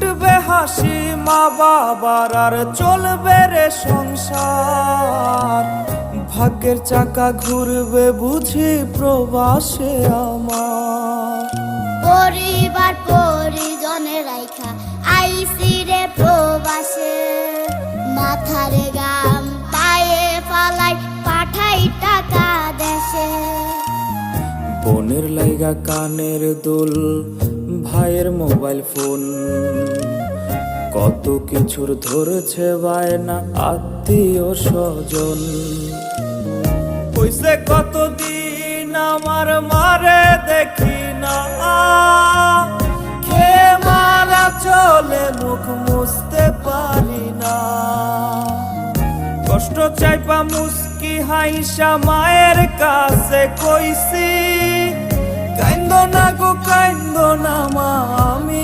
ফুটবে হাসি মা বাবার, আর চলবে রে সংসার। ভাগ্যের চাকা ঘুরবে বুঝি প্রবাসে আমার। পরিবার পরিজনের রাইখা আইসি রে প্রবাসে, মাথারে গাম পায়ে ফালাই পাঠাই টাকা দেশে। বোনের লাইগা কানের দুল, ভাইয়ের মোবাইল ফোন, কত কিছুর ধরেছে বায়না আত্মীয় স্বজন। হইছে কতদিন আমার মারে দেখি না, খেয়ে মারা চলে মুখ মুছতে পারি না। কষ্ট চাইপা মুস্কি হাইসা মায়ের কাছে কইছি, কাইন্দো না গো কাইন্দো না মা, আমি